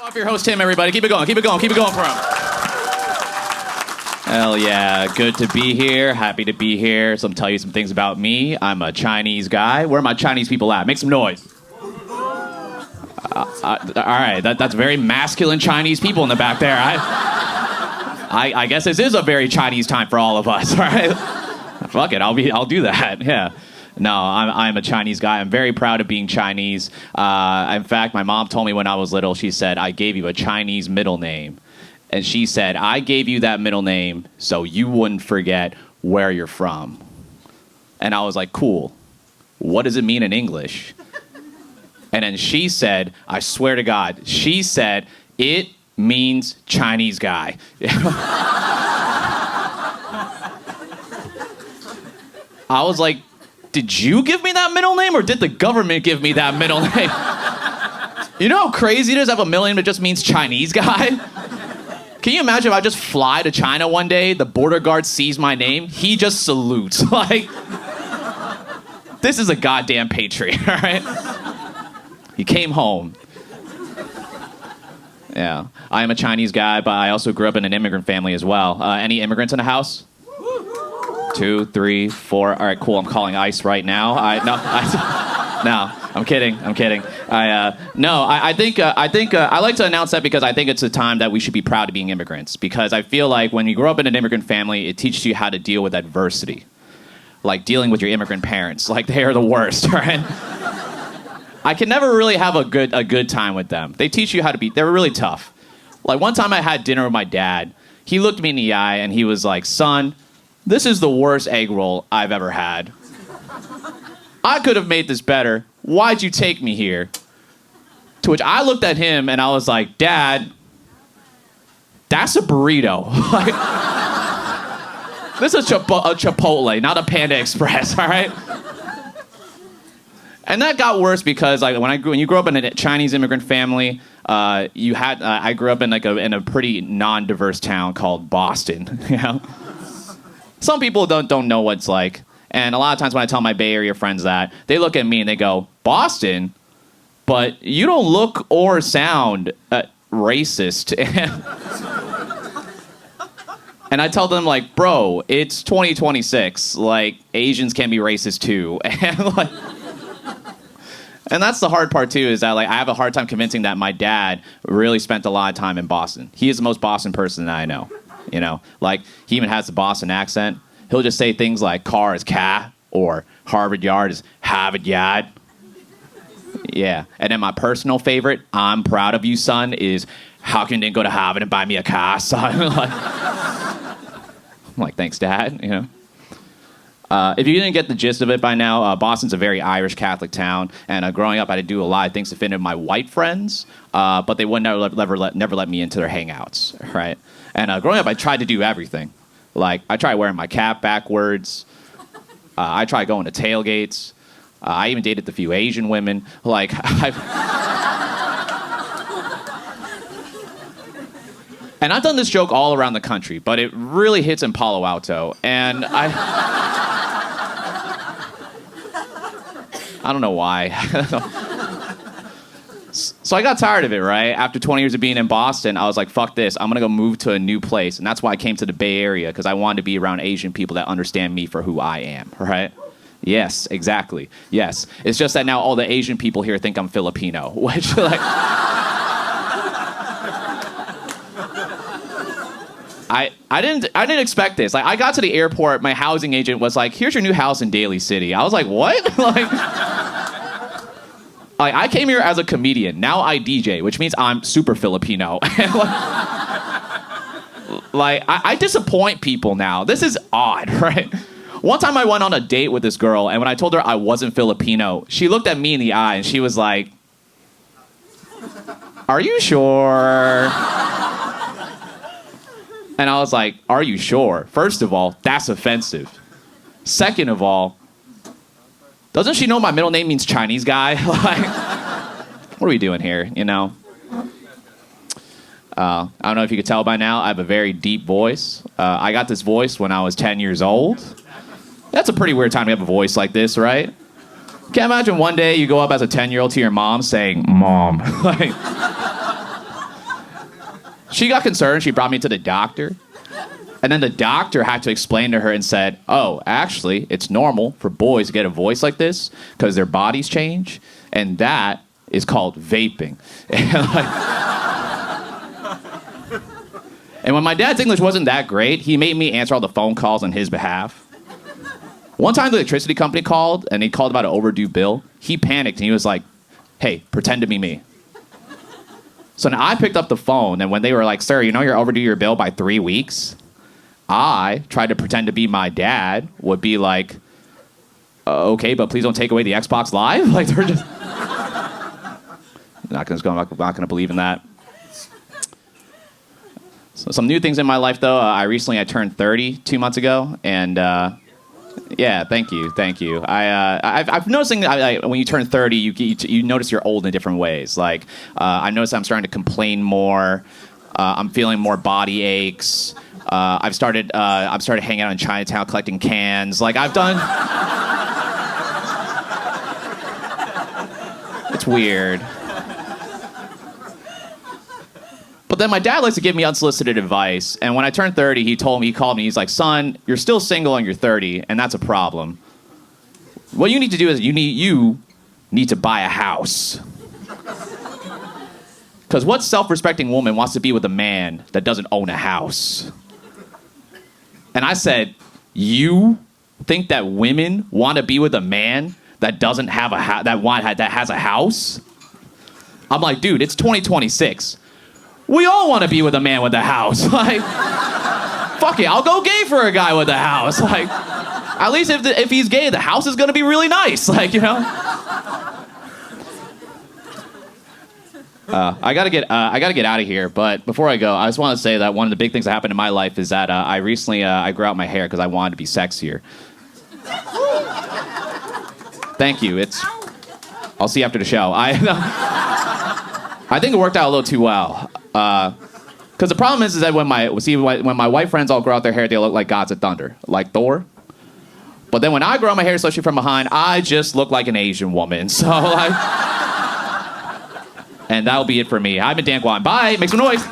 Off your host, Tim, everybody. Keep it going, keep it going, keep it going for him. Hell yeah, good to be here. Happy to be here. So I'm tell you some things about me. I'm a Chinese guy. Where are my Chinese people at? Make some noise. All right, that's very masculine Chinese people in the back there. I guess this is a very Chinese time for all of us, all right? Fuck it, I'll do that, yeah. No, I'm a Chinese guy. I'm very proud of being Chinese. In fact, my mom told me when I was little, she said, I gave you a Chinese middle name. And she said, I gave you that middle name so you wouldn't forget where you're from. And I was like, cool. What does it mean in English? And then she said, I swear to God, she said, it means Chinese guy. I was like, did you give me that middle name, or did the government give me that middle name? You know how crazy it is to have a middle name that just means Chinese guy? Can you imagine if I just fly to China one day, the border guard sees my name, he just salutes. Like, this is a goddamn patriot, all right? He came home. Yeah, I am a Chinese guy, but I also grew up in an immigrant family as well. Any immigrants in the house? 2, 3, 4. All right, cool. I'm calling ICE right now. No, I'm kidding. I think I like to announce that because I think it's a time that we should be proud of being immigrants. Because I feel like when you grow up in an immigrant family, it teaches you how to deal with adversity, like dealing with your immigrant parents. Like, they are the worst, right? I can never really have a good time with them. They teach you how to be. They're really tough. Like, one time I had dinner with my dad. He looked me in the eye and he was like, "Son, this is the worst egg roll I've ever had. I could have made this better. Why'd you take me here?" To which I looked at him and I was like, "Dad, that's a burrito." Like, this is a Chipotle, not a Panda Express, all right? And that got worse because, like, when you grew up in a Chinese immigrant family, I grew up in in a pretty non-diverse town called Boston, you know? Some people don't know what it's like. And a lot of times when I tell my Bay Area friends that, they look at me and they go, "Boston? But you don't look or sound racist." And I tell them, like, "Bro, it's 2026. Like, Asians can be racist too." And that's the hard part too, is that, like, I have a hard time convincing that my dad really spent a lot of time in Boston. He is the most Boston person that I know. You know, like, he even has the Boston accent. He'll just say things like car is car, or Harvard Yard is Harvard Yard. Yeah. And then my personal favorite, "I'm proud of you, son," is, "How can you didn't go to Harvard and buy me a car, son?" I'm like, "Thanks, Dad," you know. If you didn't get the gist of it by now, Boston's a very Irish Catholic town, and growing up I had to do a lot of things to fit in my white friends, but they would never let me into their hangouts, right? And growing up, I tried to do everything. Like, I tried wearing my cap backwards. I tried going to tailgates. I even dated a few Asian women. Like, and I've done this joke all around the country, but it really hits in Palo Alto. And I don't know why. So I got tired of it, right? After 20 years of being in Boston, I was like, fuck this. I'm going to go move to a new place. And that's why I came to the Bay Area, because I wanted to be around Asian people that understand me for who I am, right? Yes, exactly. Yes. It's just that now all the Asian people here think I'm Filipino, which, like... I didn't expect this. Like, I got to the airport, my housing agent was like, "Here's your new house in Daly City." I was like, "What?" Like, I came here as a comedian. Now I DJ, which means I'm super Filipino. And I disappoint people now. This is odd, right? One time I went on a date with this girl, and when I told her I wasn't Filipino, she looked at me in the eye and she was like, "Are you sure?" And I was like, "Are you sure?" First of all, that's offensive. Second of all, doesn't she know my middle name means Chinese guy? Like, what are we doing here, you know? I don't know if you could tell by now, I have a very deep voice. I got this voice when I was 10 years old. That's a pretty weird time to have a voice like this, right? Can't imagine one day you go up as a 10-year-old to your mom saying, "Mom." Like, she got concerned. She brought me to the doctor. And then the doctor had to explain to her and said, oh, actually, it's normal for boys to get a voice like this because their bodies change. And that is called vaping. And when my dad's English wasn't that great, he made me answer all the phone calls on his behalf. One time the electricity company called, and he called about an overdue bill. He panicked, and he was like, hey, pretend to be me. So now I picked up the phone, and when they were like, sir, you know you're overdue your bill by 3 weeks? I tried to pretend to be my dad, would be like, okay, but please don't take away the Xbox Live? Like, they're just... I'm not gonna believe in that. So some new things in my life, though. I turned 30 2 months ago, and yeah, thank you. I've noticing that when you turn 30, you notice you're old in different ways. Like I noticed I'm starting to complain more. I'm feeling more body aches. I've started hanging out in Chinatown collecting cans. Like I've done. It's weird. But then my dad likes to give me unsolicited advice. And when I turned 30, he called me, he's like, son, you're still single and you're 30, and that's a problem. What you need to do is you need to buy a house. Because what self-respecting woman wants to be with a man that doesn't own a house? And I said, you think that women want to be with a man that doesn't have a that has a house? I'm like, dude, it's 2026. We all want to be with a man with a house. Like, fuck it, I'll go gay for a guy with a house. Like, at least if he's gay, the house is gonna be really nice. Like, you know. I gotta get out of here. But before I go, I just want to say that one of the big things that happened in my life is that I recently I grew out my hair because I wanted to be sexier. Thank you. I'll see you after the show. I think it worked out a little too well. Because the problem is that when my white friends all grow out their hair, they look like gods of thunder, like Thor. But then when I grow my hair, especially from behind, I just look like an Asian woman. So, and that'll be it for me. I've been Dan Guan. Bye. Make some noise.